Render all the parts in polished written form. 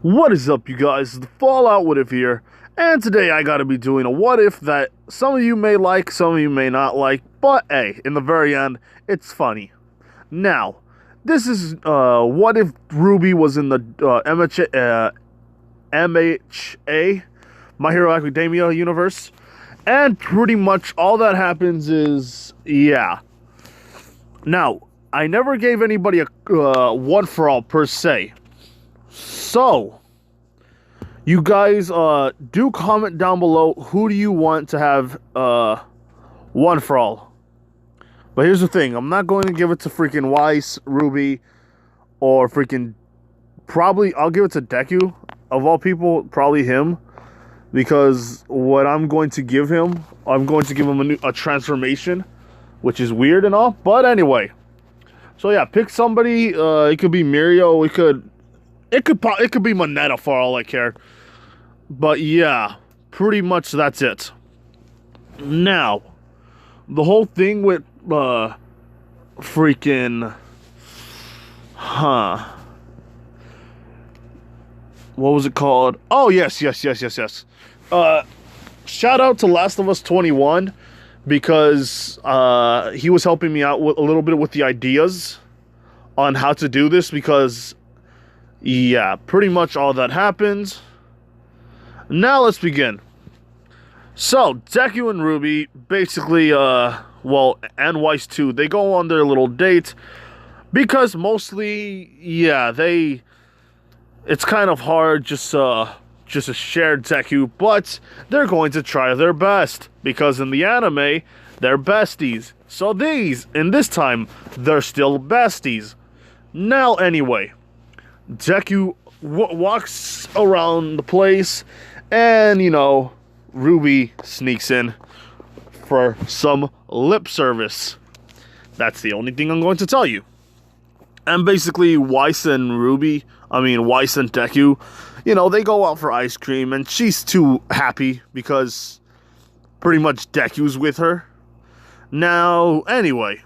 What is up, you guys? The Fallout What If here, and today I gotta be doing a what if that some of you may like, some of you may not like, but hey, in the very end, it's funny. Now, this is what if Ruby was in the MHA, My Hero Academia universe, and pretty much all that happens is, yeah. Now, I never gave anybody a one for all per se. So, you guys do comment down below who do you want to have one for all. But here's the thing, I'm not going to give it to freaking Weiss, Ruby, or freaking probably I'll give it to Deku of all people, probably him, because what I'm going to give him, I'm going to give him a transformation, which is weird and all. But anyway, so yeah, pick somebody. It could be Mirio. It could be Moneta for all I care. But yeah, pretty much that's it. Now, the whole thing with freaking what was it called? Oh yes. Shout out to Last of Us 21 because he was helping me out with a little bit with the ideas on how to do this, because yeah, pretty much all that happens. Now let's begin. So, Deku and Ruby, basically, well, and Weiss too, they go on their little date, because mostly, yeah, it's kind of hard just to share Deku, but they're going to try their best, because in the anime, they're besties. So in this time, they're still besties. Now, anyway, Deku walks around the place, and, you know, Ruby sneaks in for some lip service. That's the only thing I'm going to tell you. And basically, Weiss and Deku, you know, they go out for ice cream, and she's too happy because pretty much Deku's with her. Now, anyway,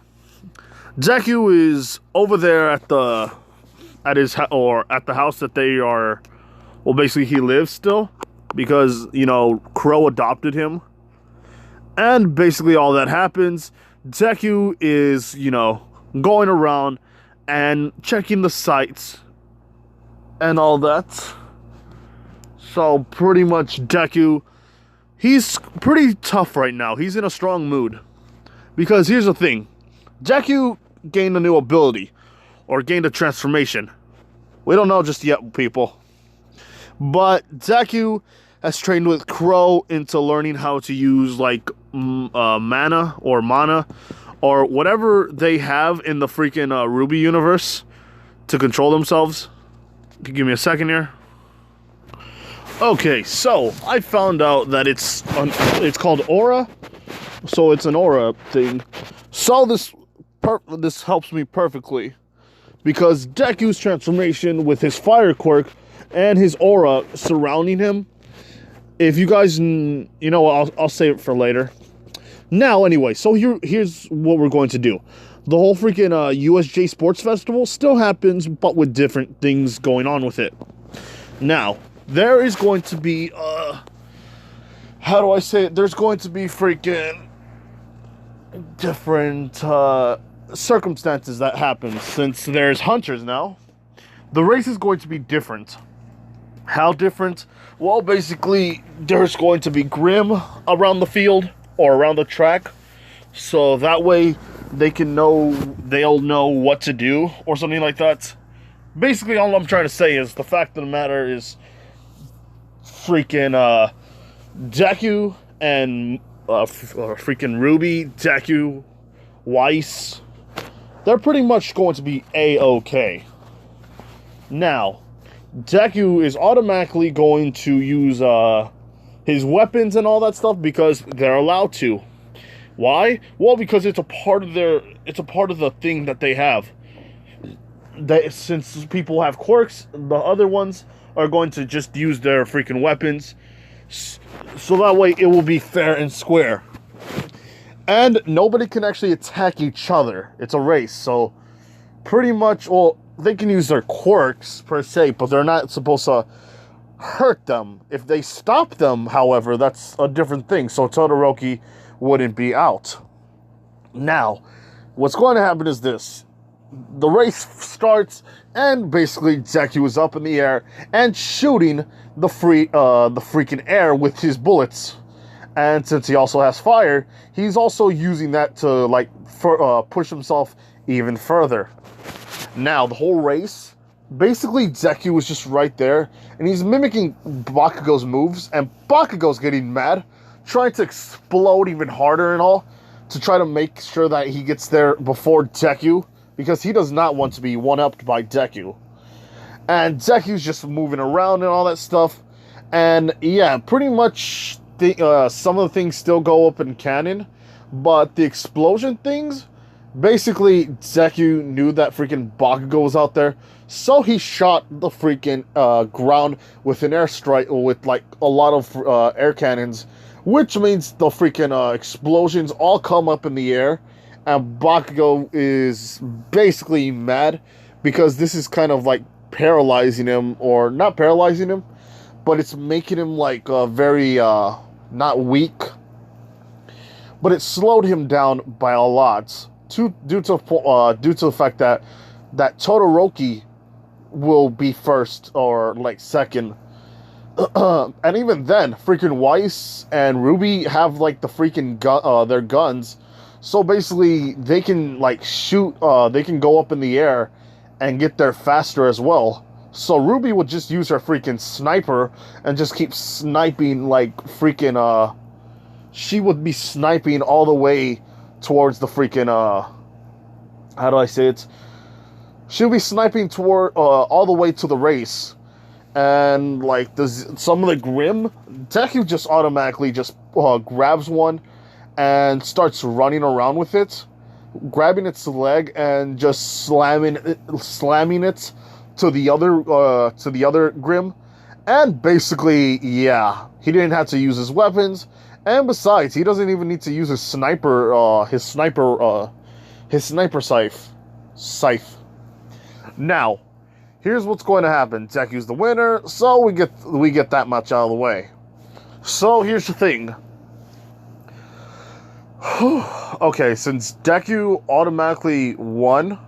Deku is over there at the house that they are, well, basically he lives still, because, you know, Crow adopted him. And basically all that happens, Deku is, you know, going around and checking the sights and all that. So pretty much Deku, he's pretty tough right now. He's in a strong mood. Because here's the thing, Deku gained a new ability, or gained a transformation. We don't know just yet, people. But Deku has trained with Crow into learning how to use, like, mana, or whatever they have in the freaking Ruby universe to control themselves. Give me a second here. Okay, so I found out that it's called Aura. So it's an aura thing. So this helps me perfectly, because Deku's transformation with his fire quirk and his aura surrounding him, if you guys, you know, I'll save it for later. Now, anyway, so here's what we're going to do. The whole freaking USJ Sports Festival still happens, but with different things going on with it. Now, there is going to be, how do I say it? There's going to be freaking different circumstances that happen, since there's hunters now. The race is going to be different. How different? Well, basically, there's going to be Grim around the field, or around the track, so that way they'll know what to do, or something like that. Basically, all I'm trying to say is, the fact of the matter is, freaking Deku and freaking Ruby, Deku, Weiss, they're pretty much going to be A-okay. Now, Deku is automatically going to use his weapons and all that stuff, because they're allowed to. Why? Well, because it's a part of the thing that they have. Since people have quirks, the other ones are going to just use their freaking weapons, so that way it will be fair and square. And nobody can actually attack each other. It's a race, so pretty much, well, they can use their quirks per se, but they're not supposed to hurt them. If they stop them, however, that's a different thing. So Todoroki wouldn't be out. Now, what's going to happen is this. The race starts, and basically Deku is up in the air and shooting the freaking air with his bullets. And since he also has fire, he's also using that to like push himself even further. Now, the whole race, basically Deku was just right there, and he's mimicking Bakugo's moves, and Bakugo's getting mad, trying to explode even harder and all, to try to make sure that he gets there before Deku, because he does not want to be one-upped by Deku. And Deku's just moving around and all that stuff, and yeah, pretty much some of the things still go up in canon, but the explosion things, basically Deku knew that freaking Bakugo was out there, so he shot the freaking ground with an airstrike, with like a lot of air cannons, which means the freaking explosions all come up in the air, and Bakugo is basically mad because this is kind of like paralyzing him, or not paralyzing him, but it's making him like very not weak, but it slowed him down by a lot due to the fact that Todoroki will be first or like second. And even then, freaking Weiss and Ruby have like the freaking their guns, so basically they can like shoot, they can go up in the air and get there faster as well. So Ruby would just use her freaking sniper and just keep sniping like freaking she would be sniping all the way towards the freaking how do I say it? She'll be sniping toward all the way to the race. And like some of the Grim, Deku just automatically just grabs one and starts running around with it, grabbing its leg and just slamming it to the other Grim. And basically, yeah, he didn't have to use his weapons, and besides, he doesn't even need to use his sniper scythe. Now, here's what's going to happen. Deku's the winner, so we get that much out of the way. So here's the thing. Okay, since Deku automatically won,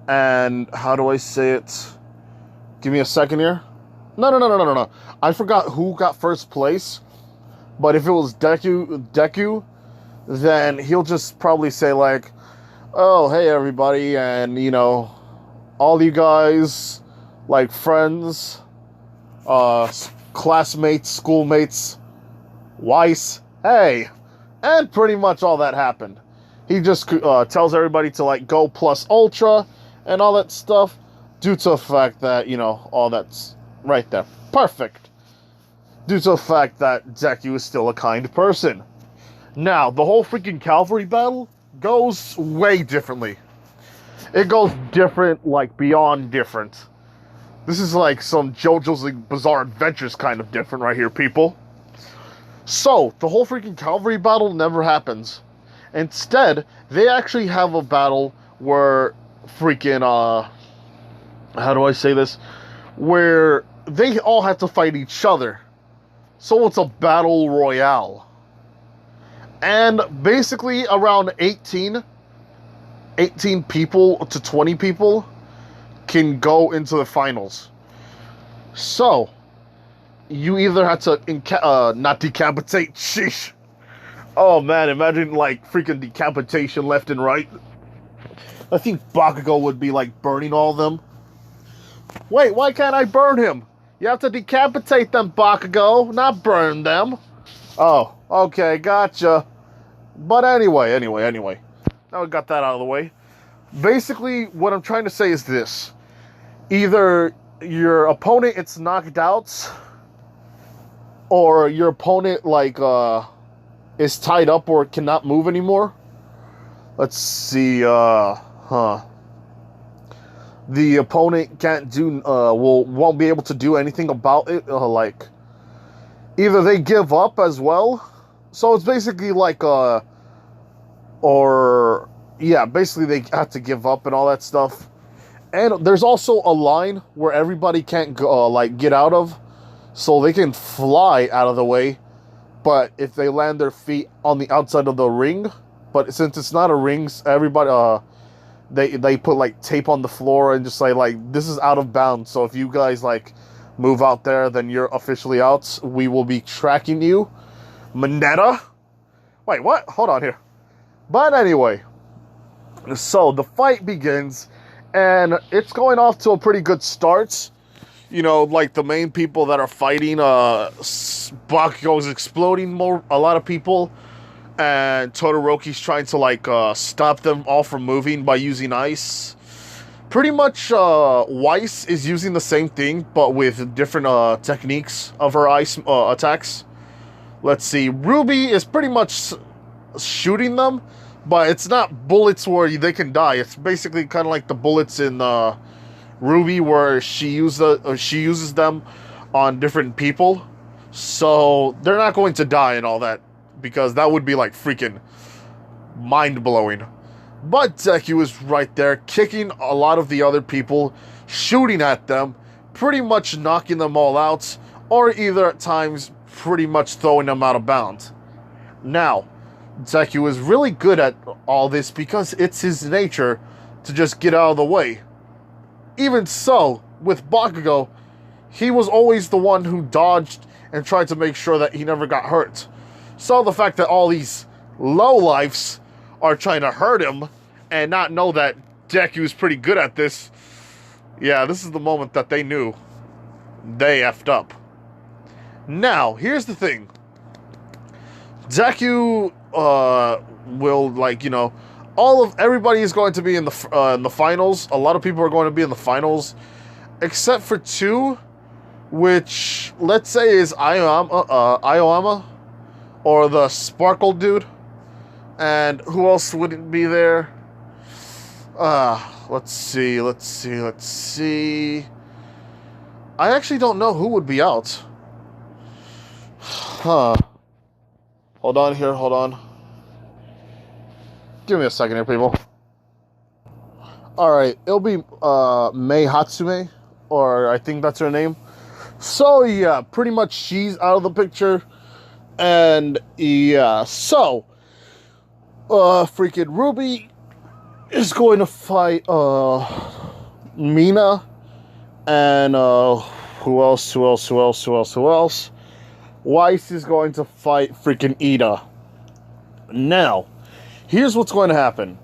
and how do I say it? Give me a second here. No. I forgot who got first place. But if it was Deku, then he'll just probably say like, "Oh, hey everybody, and you know, all you guys, like friends, classmates, schoolmates, Weiss, hey," and pretty much all that happened. He just tells everybody to like go plus ultra and all that stuff, due to the fact that, you know, all that's right there. Perfect. Due to the fact that Deku is still a kind person. Now, the whole freaking cavalry battle goes way differently. It goes different, like beyond different. This is like some JoJo's Bizarre Adventures kind of different right here, people. So, the whole freaking cavalry battle never happens. Instead, they actually have a battle where freaking, how do I say this? Where they all have to fight each other. So it's a battle royale. And basically around 18 people to 20 people can go into the finals. So, you either have to not decapitate, sheesh. Oh man, imagine like freaking decapitation left and right. I think Bakugo would be like burning all of them. Wait, why can't I burn him? You have to decapitate them, Bakugo, not burn them. Oh, okay, gotcha. But anyway. Now we got that out of the way. Basically, what I'm trying to say is this. Either your opponent gets knocked out, or your opponent, like, is tied up or cannot move anymore. Let's see, the opponent can't do, won't be able to do anything about it, like, either they give up as well. So it's basically like, basically they have to give up and all that stuff. And there's also a line where everybody can't go, like get out of, so they can fly out of the way. But if they land their feet on the outside of the ring, but since it's not a ring, everybody they put like tape on the floor and just say like this is out of bounds. So if you guys like move out there, then you're officially out. We will be tracking you. Mineta? Wait, what? Hold on here. But anyway, so the fight begins, and it's going off to a pretty good start. You know, like the main people that are fighting, Bakugo's exploding a lot of people, and Todoroki's trying to like stop them all from moving by using ice. Pretty much, Weiss is using the same thing, but with different techniques of her ice attacks. Let's see, Ruby is pretty much shooting them, but it's not bullets where they can die. It's basically kind of like the bullets in Ruby, where she uses them on different people. So they're not going to die and all that, because that would be like freaking mind-blowing. But Deku is right there, kicking a lot of the other people, shooting at them, pretty much knocking them all out, or either at times pretty much throwing them out of bounds. Now, Deku is really good at all this because it's his nature to just get out of the way. Even so, with Bakugo, he was always the one who dodged and tried to make sure that he never got hurt. So the fact that all these lowlifes are trying to hurt him and not know that Deku is pretty good at this, yeah, this is the moment that they knew they effed up. Now, here's the thing. Deku will, like, you know, everybody is going to be in the finals. A lot of people are going to be in the finals, except for two, which let's say is Aoyama, or the Sparkle dude, and who else wouldn't be there? Let's see. I actually don't know who would be out. Huh. Hold on here, hold on. Give me a second here, people. Alright, it'll be Mei Hatsume, or I think that's her name. So yeah, pretty much she's out of the picture. And yeah, so freaking Ruby is going to fight Mina, and who else? Weiss is going to fight freaking Ida. Now, here's what's going to happen.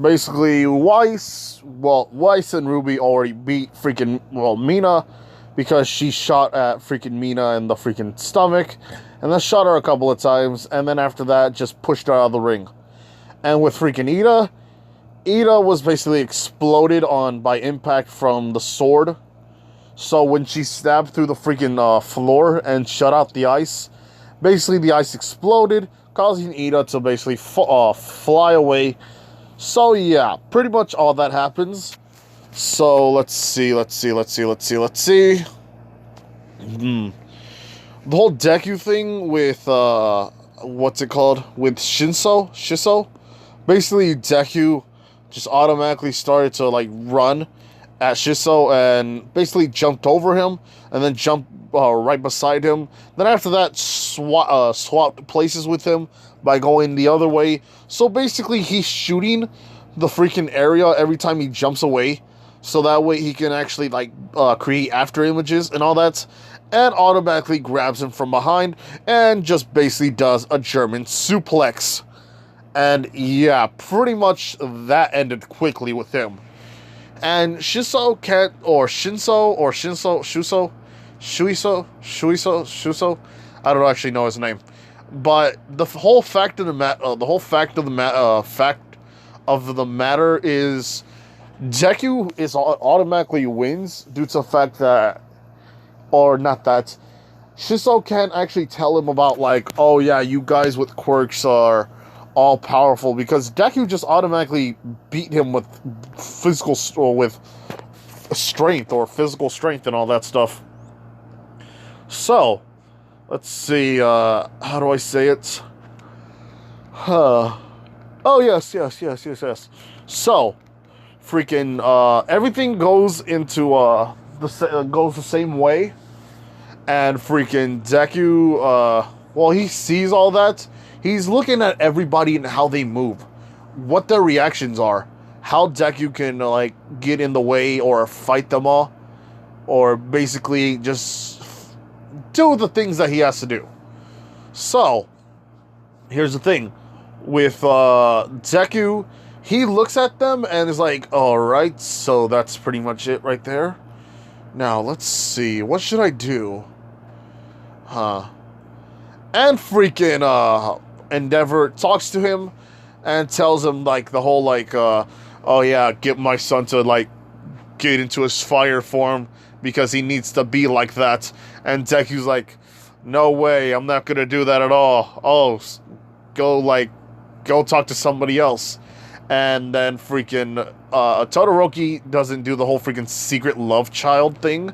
Basically, Weiss and Ruby already beat freaking, Mina, because she shot at freaking Mina in the freaking stomach, and then shot her a couple of times, and then after that, just pushed her out of the ring. And with freaking Ida was basically exploded by impact from the sword. So when she stabbed through the freaking floor and shut out the ice, basically the ice exploded, causing Ida to basically fly away. So yeah, pretty much all that happens. So let's see. The whole Deku thing with what's it called? With Shiso. Basically Deku just automatically started to like run at Shiso and basically jumped over him and then jumped right beside him. Then after that swapped places with him by going the other way. So basically he's shooting the freaking area every time he jumps away. So that way he can actually like create after images and all that. And automatically grabs him from behind and just basically does a German suplex. And yeah, pretty much that ended quickly with him. And Shuso, I don't actually know his name. But the whole fact of the matter is Deku is automatically wins due to the fact that, or not that, Shiso can't actually tell him about like, oh yeah, you guys with quirks are all powerful, because Deku just automatically beat him with physical strength and all that stuff. So let's see, how do I say it? Oh yes. So freaking everything goes into goes the same way, and freaking Deku, well, he sees all that. He's looking at everybody and how they move, what their reactions are, how Deku can like get in the way or fight them all, or basically just do the things that he has to do. So here's the thing with Deku. He looks at them and is like, alright, so that's pretty much it right there. Now, let's see. What should I do? And freaking, Endeavor talks to him and tells him, like, the whole, like, oh yeah, get my son to, like, get into his fire form because he needs to be like that. And Deku's like, no way, I'm not gonna do that at all. Oh, go talk to somebody else. And then freaking Todoroki doesn't do the whole freaking secret love child thing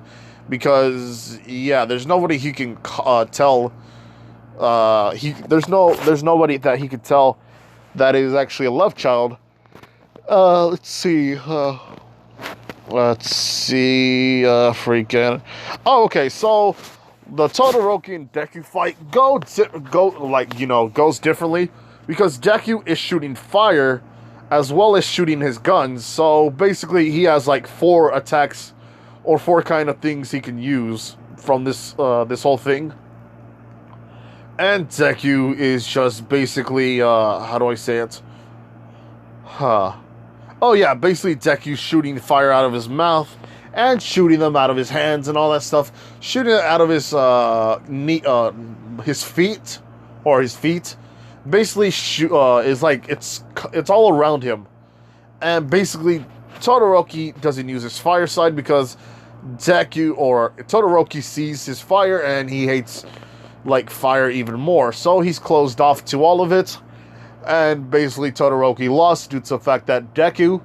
because yeah, there's nobody he can tell. There's nobody that he could tell that is actually a love child. Let's see. Freaking. Oh, okay. So the Todoroki and Deku fight goes differently because Deku is shooting fire as well as shooting his guns. So basically he has like 4 attacks or 4 kind of things he can use from this whole thing. And Deku is just basically how do I say it? Oh yeah, basically Deku's shooting fire out of his mouth and shooting them out of his hands and all that stuff. Shooting it out of his feet or his feet. Basically, is like it's all around him, and basically Todoroki doesn't use his fire side because Todoroki sees his fire and he hates like fire even more, so he's closed off to all of it, and basically Todoroki lost due to the fact that Deku.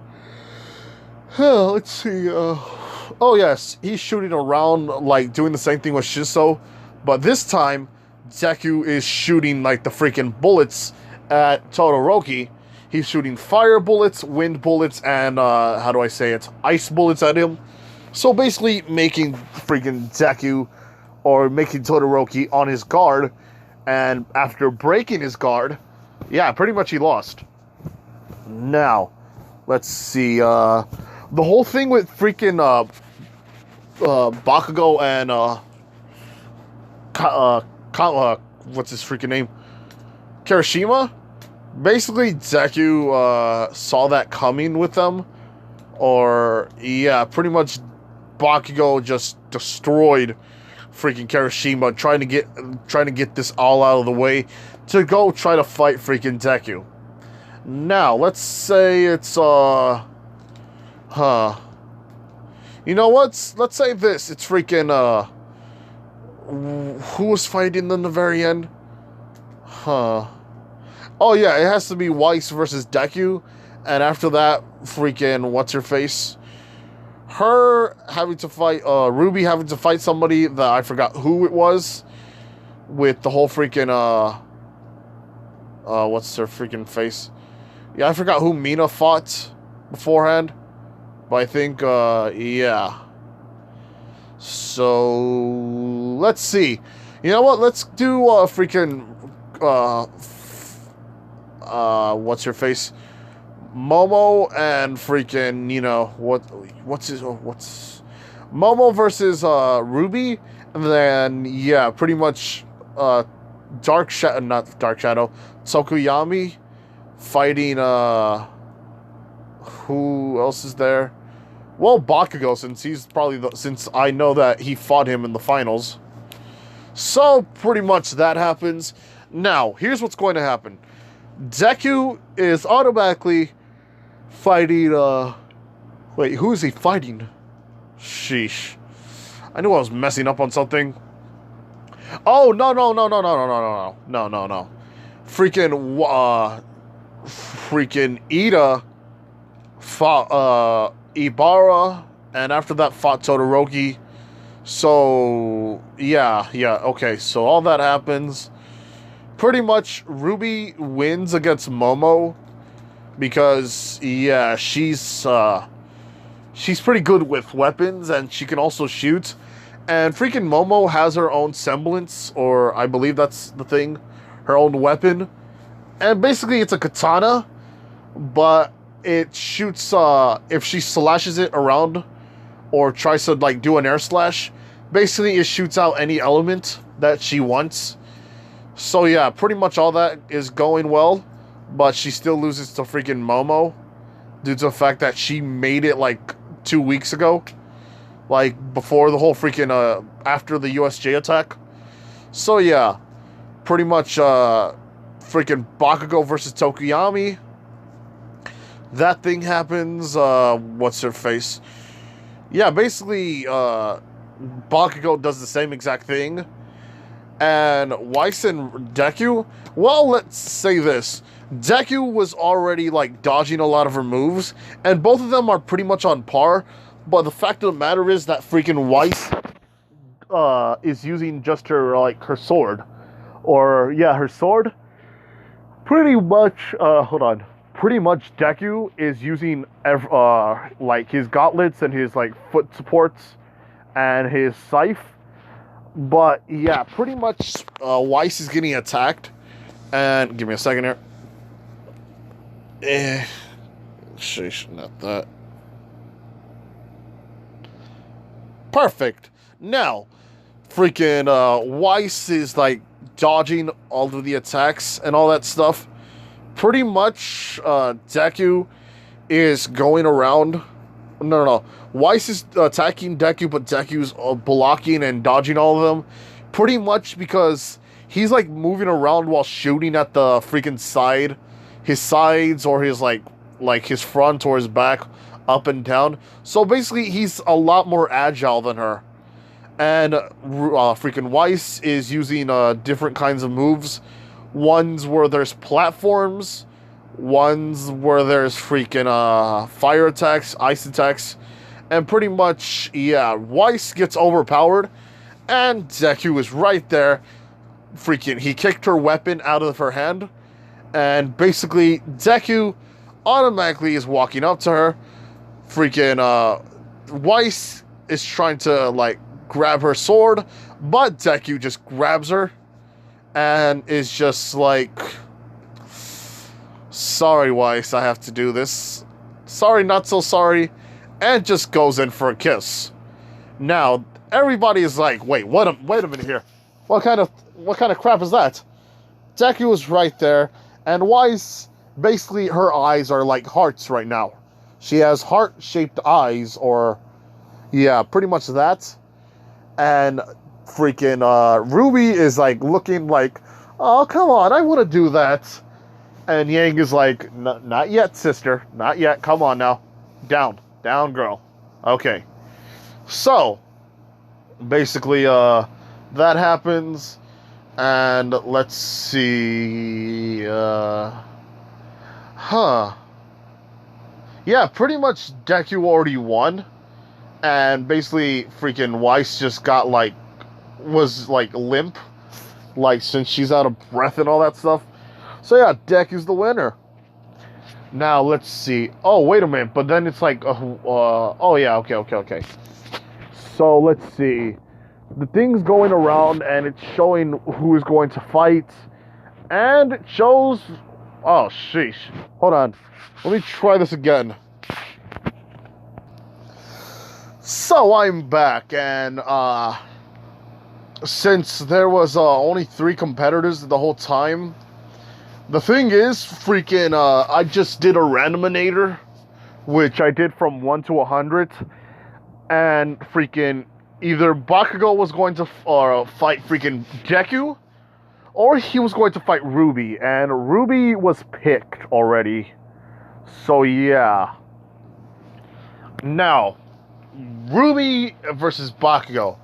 Let's see. Oh yes, he's shooting around like doing the same thing with Shiso, but this time Deku is shooting like the freaking bullets at Todoroki. He's shooting fire bullets, wind bullets, and how do I say it? Ice bullets at him. So basically making freaking Deku or making Todoroki on his guard. And after breaking his guard, yeah, pretty much he lost. Now, let's see. The whole thing with freaking Bakugo and what's his freaking name? Kirishima? Basically, Deku saw that coming with them. Or, yeah, pretty much Bakugo just destroyed freaking Kirishima, trying to get this all out of the way to go try to fight freaking Deku. Now, let's say it's, you know what? Let's say this. It's freaking, who was fighting in the very end? Oh yeah, it has to be Weiss versus Deku. And after that, freaking what's-her-face? Her having to fight, Ruby having to fight somebody that I forgot who it was. With the whole freaking, what's her freaking face? Yeah, I forgot who Mina fought beforehand. But I think, yeah. So, let's see. You know what? Let's do freaking what's her face? Momo and freaking, you know, what's Momo versus Ruby, and then yeah, pretty much not Dark Shadow, Tsukuyami fighting who else is there? Well, Bakugo, since he's probably since I know that he fought him in the finals. So, pretty much that happens. Now, here's what's going to happen. Deku is automatically fighting, wait, who is he fighting? Sheesh. I knew I was messing up on something. Oh, no. Freaking Ida fought, Ibara, and after that fought Todoroki. So, yeah, okay, so all that happens. Pretty much, Ruby wins against Momo, because, yeah, she's, she's pretty good with weapons, and she can also shoot. And freaking Momo has her own semblance, or I believe that's the thing, her own weapon. And basically it's a katana, but it shoots, if she slashes it around, or tries to, like, do an air slash, basically it shoots out any element that she wants. So yeah, pretty much all that is going well, but she still loses to freaking Momo, due to the fact that she made it, like, 2 weeks ago. Like, before the whole freaking, after the USJ attack. So, yeah. Pretty much, freaking Bakugo versus Tokuyami. That thing happens, what's her face? Yeah, basically, Bakugo does the same exact thing. And Weiss and Deku, well, let's say this. Deku was already, like, dodging a lot of her moves, and both of them are pretty much on par. But the fact of the matter is that freaking Weiss is using just her, like, her sword. Or, yeah, her sword. Pretty much, hold on. Pretty much Deku is using, like, his gauntlets and his, like, foot supports and his scythe. But, yeah, pretty much Weiss is getting attacked. And, give me a second here. Sheesh, not that. Perfect. Now, freaking Weiss is, like, dodging all of the attacks and all that stuff. Pretty much Deku is going around. No. Weiss is attacking Deku, but Deku's blocking and dodging all of them. Pretty much because he's, like, moving around while shooting at the freaking side. His sides, or his, like his front or his back, up and down. So basically, he's a lot more agile than her. And freaking Weiss is using different kinds of moves. Ones where there's platforms. Ones where there's freaking fire attacks, ice attacks. And pretty much, yeah, Weiss gets overpowered. And Deku is right there. Freaking, he kicked her weapon out of her hand. And basically, Deku automatically is walking up to her. Freaking Weiss is trying to, like, grab her sword, but Deku just grabs her and is just like, sorry, Weiss, I have to do this. Sorry, not so sorry. And just goes in for a kiss. Now, everybody is like, wait a minute here. What kind of crap is that? Deku is right there, and Weiss, basically, her eyes are like hearts right now. She has heart-shaped eyes, or, yeah, pretty much that. And freaking Ruby is, like, looking like, oh, come on, I want to do that. And Yang is like, not yet, sister. Not yet. Come on now. Down, girl. Okay. So, basically, that happens. And let's see. Yeah, pretty much Deku already won. And basically, freaking Weiss just got, like, was, like, limp. Like, since she's out of breath and all that stuff. So, yeah, Deku's the winner. Now, let's see. Oh, wait a minute. But then it's like, oh, yeah, okay. So, let's see. The thing's going around, and it's showing who is going to fight. And it shows... Oh, sheesh. Hold on. Let me try this again. So, I'm back, and, since there was, only 3 competitors the whole time, the thing is, freaking, I just did a randominator, which I did from 1 to 100, and freaking, either Bakugo was going to, fight freaking Deku, or he was going to fight Ruby, and Ruby was picked already. So, yeah. Now, Ruby versus Bakugo.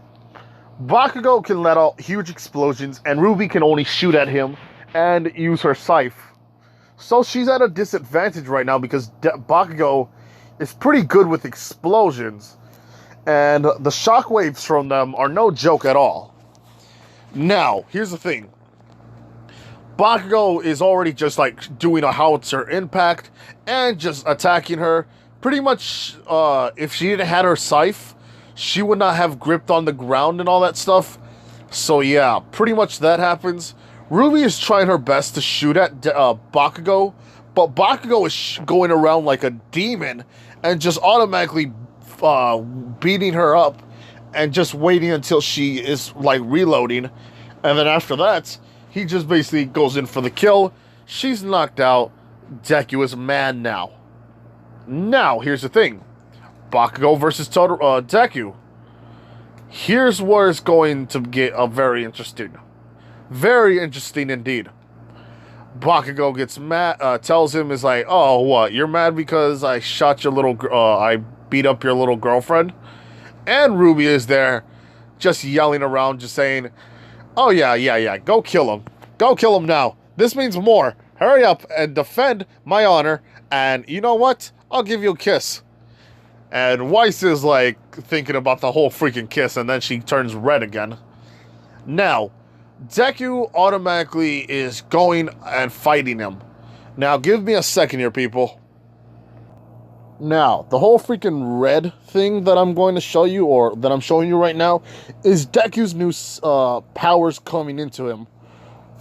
Bakugo can let out huge explosions, and Ruby can only shoot at him and use her scythe. So she's at a disadvantage right now because Bakugo is pretty good with explosions. And the shockwaves from them are no joke at all. Now, here's the thing. Bakugo is already just like doing a howitzer impact and just attacking her. pretty much, if she didn't had her scythe, she would not have gripped on the ground and all that stuff. So yeah, pretty much that happens. Ruby is trying her best to shoot at Bakugo, but Bakugo is going around like a demon and just automatically beating her up and just waiting until she is like reloading. And then after that, he just basically goes in for the kill. She's knocked out. Deku is mad now. Now, here's the thing. Bakugo versus Deku. Here's where it's going to get very interesting. Very interesting indeed. Bakugo gets mad, tells him, is like, oh, what? You're mad because I shot your little, I beat up your little girlfriend? And Ruby is there, just yelling around, just saying, oh, yeah, go kill him. Go kill him now. This means more. Hurry up and defend my honor, and you know what? I'll give you a kiss. And Weiss is like thinking about the whole freaking kiss, and then she turns red again. Now, Deku automatically is going and fighting him. Now, give me a second here, people. Now, the whole freaking red thing that I'm going to show you, or that I'm showing you right now, is Deku's new powers coming into him.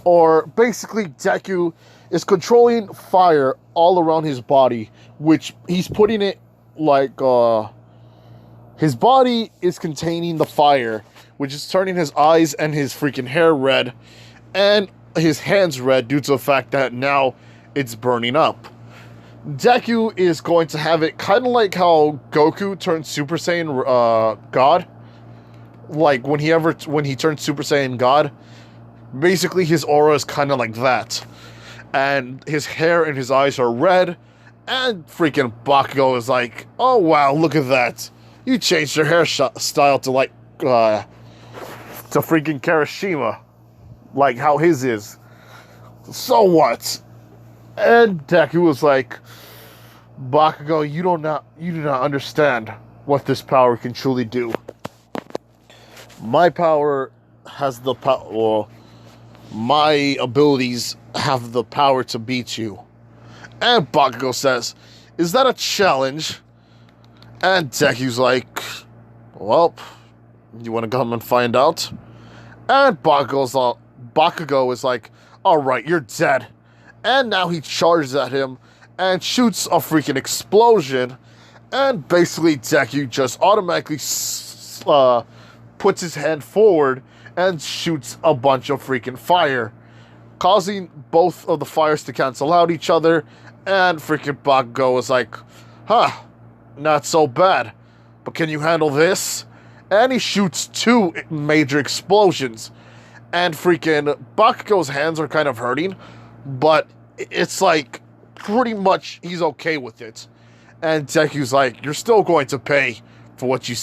Or, basically, Deku is controlling fire all around his body, which he's putting it like, his body is containing the fire, which is turning his eyes and his freaking hair red, and his hands red due to the fact that now it's burning up. Deku is going to have it kind of like how Goku turned Super Saiyan God. Like, when he turned Super Saiyan God, basically his aura is kind of like that. And his hair and his eyes are red, and freaking Bakugo is like, oh wow, look at that. You changed your hairstyle to like, to freaking Kirishima. Like how his is. So what? And Deku was like, Bakugo, you do not understand what this power can truly do. My power has the power, well, my abilities have the power to beat you. And Bakugo says, is that a challenge? And Deku's like, well, you want to come and find out? And Bakugo is like, alright, you're dead. And now he charges at him and shoots a freaking explosion. And basically Deku just automatically puts his hand forward and shoots a bunch of freaking fire, causing both of the fires to cancel out each other. And freaking Bakugo is like, huh, not so bad. But can you handle this? And he shoots 2 major explosions. And freaking Bakugo's hands are kind of hurting, but it's like pretty much he's okay with it. And Deku's like, you're still going to pay for what you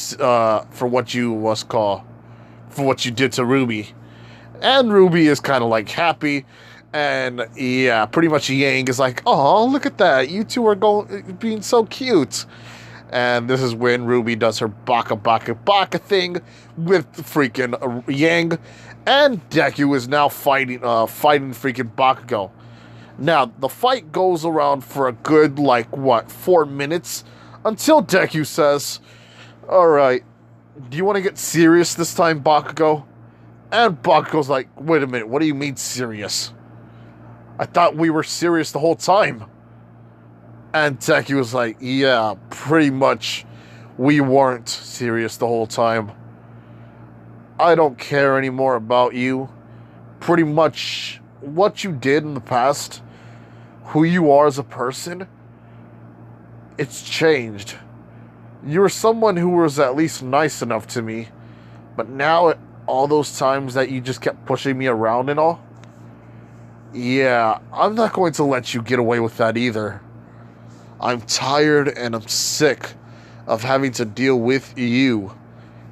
did to Ruby. And Ruby is kind of like happy. And yeah, pretty much Yang is like, oh, look at that. You two are being so cute. And this is when Ruby does her baka thing with freaking Yang. And Deku is now fighting freaking Bakugo. Now, the fight goes around for a good, like, what, 4 minutes? Until Deku says, alright, do you want to get serious this time, Bakugo? And Bakugo's like, wait a minute, what do you mean serious? I thought we were serious the whole time. And Deku was like, yeah, pretty much we weren't serious the whole time. I don't care anymore about you. Pretty much what you did in the past, who you are as a person, it's changed. You were someone who was at least nice enough to me, but now all those times that you just kept pushing me around and all, yeah, I'm not going to let you get away with that either. I'm tired and I'm sick of having to deal with you,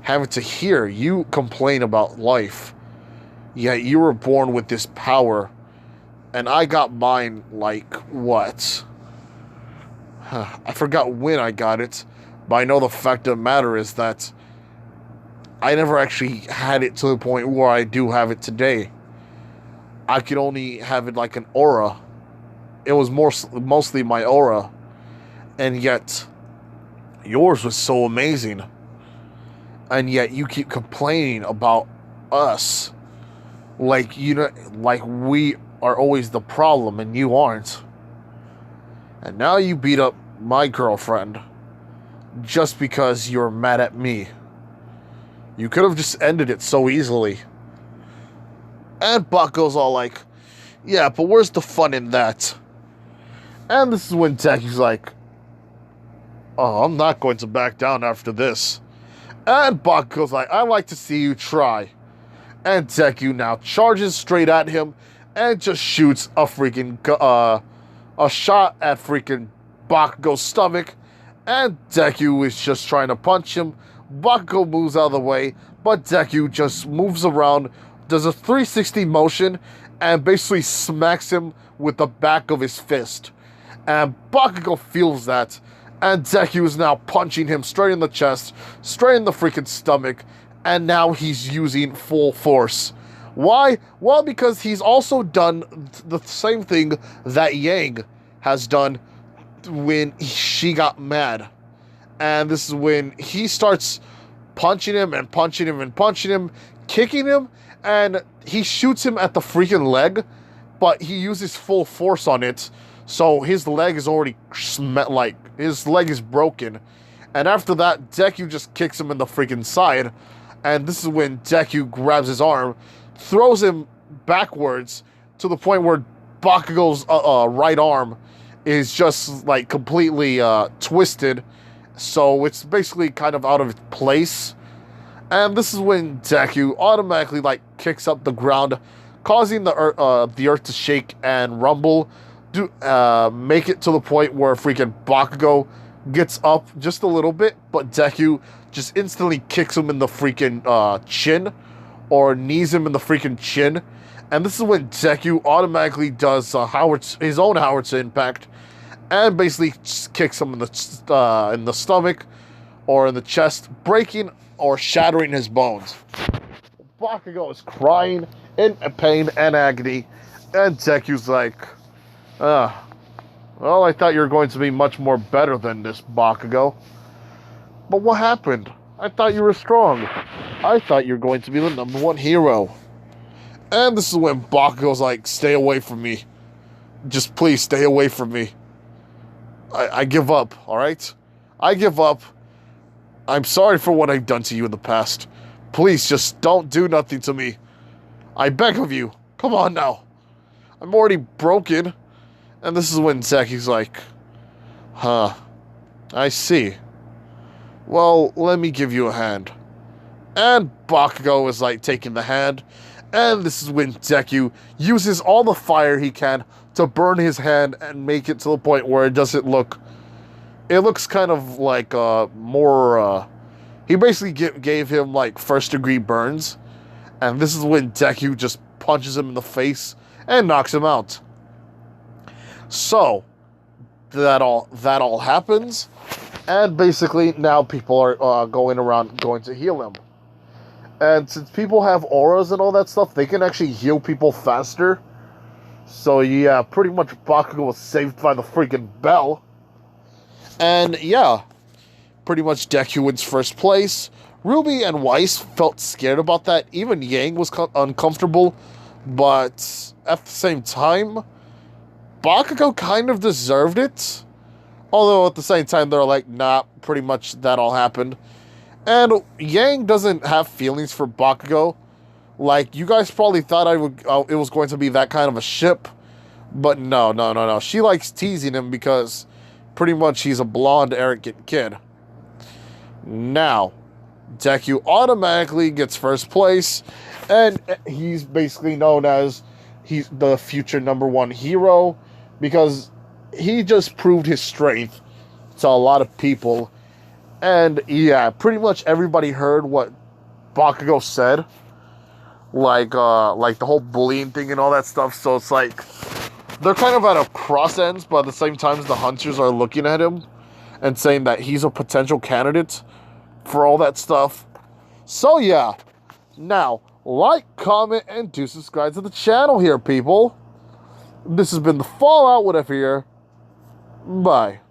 having to hear you complain about life. Yet you were born with this power, and I got mine, like, what? I forgot when I got it, but I know the fact of the matter is that I never actually had it to the point where I do have it today. I could only have it like an aura. It was mostly my aura. And yet, yours was so amazing. And yet you keep complaining about us. Like, you know, like we are always the problem and you aren't. And now you beat up my girlfriend just because you're mad at me. You could have just ended it so easily. And Bakugo's all like, yeah, but where's the fun in that? And this is when Deku's like, oh, I'm not going to back down after this. And Bakugo's like, I'd like to see you try. And Deku now charges straight at him and just shoots a freaking, a shot at freaking Bakugo's stomach. And Deku is just trying to punch him. Bakugo moves out of the way, but Deku just moves around, does a 360 motion, and basically smacks him with the back of his fist. And Bakugo feels that, and Deku is now punching him straight in the chest, straight in the freaking stomach, and now he's using full force. Why? Well, because he's also done the same thing that Yang has done when she got mad. And this is when he starts punching him and punching him and punching him, kicking him, and he shoots him at the freaking leg, but he uses full force on it, so his leg is already his leg is broken. And after that, Deku just kicks him in the freaking side, and this is when Deku grabs his arm, throws him backwards to the point where Bakugo's right arm is just like completely twisted, so it's basically kind of out of place. And this is when Deku automatically like kicks up the ground, causing the earth to shake and rumble, make it to the point where freaking Bakugo gets up just a little bit, but Deku just instantly kicks him in the freaking chin, or knees him in the freaking chin. And this is when Deku automatically does his own howitzer impact, and basically just kicks him in the stomach or in the chest, breaking or shattering his bones. Bakugo is crying in pain and agony, and Deku's like, well, I thought you were going to be much more better than this, Bakugo. But what happened? I thought you were strong. I thought you were going to be the #1 hero. And this is when Bakugo's like, stay away from me. Just please stay away from me. I give up, alright? I give up. I'm sorry for what I've done to you in the past. Please just don't do nothing to me. I beg of you. Come on now. I'm already broken. And this is when Zaki's like, huh, I see. Well, let me give you a hand. And Bakugo is like taking the hand. And this is when Deku uses all the fire he can to burn his hand and make it to the point where it doesn't look... It looks kind of like more... He basically gave him like first-degree burns. And this is when Deku just punches him in the face and knocks him out. So, that all happens. And basically now people are going around going to heal him. And since people have auras and all that stuff, they can actually heal people faster. So yeah, pretty much Bakugo was saved by the freaking bell. And yeah, pretty much Deku wins first place. Ruby and Weiss felt scared about that. Even Yang was uncomfortable. But at the same time, Bakugo kind of deserved it. Although at the same time, they're like, nah, pretty much that all happened. And Yang doesn't have feelings for Bakugo. Like, you guys probably thought it was going to be that kind of a ship. But no. She likes teasing him because pretty much he's a blonde, arrogant kid. Now, Deku automatically gets first place. And he's basically known as he's the future #1 hero. Because he just proved his strength to a lot of people. And yeah, pretty much everybody heard what Bakugo said. Like the whole bullying thing and all that stuff. So it's like, they're kind of at a cross ends, but at the same time, the hunters are looking at him and saying that he's a potential candidate for all that stuff. So yeah, now, like, comment, and do subscribe to the channel here, people. This has been the Fallout Whatever here. Bye.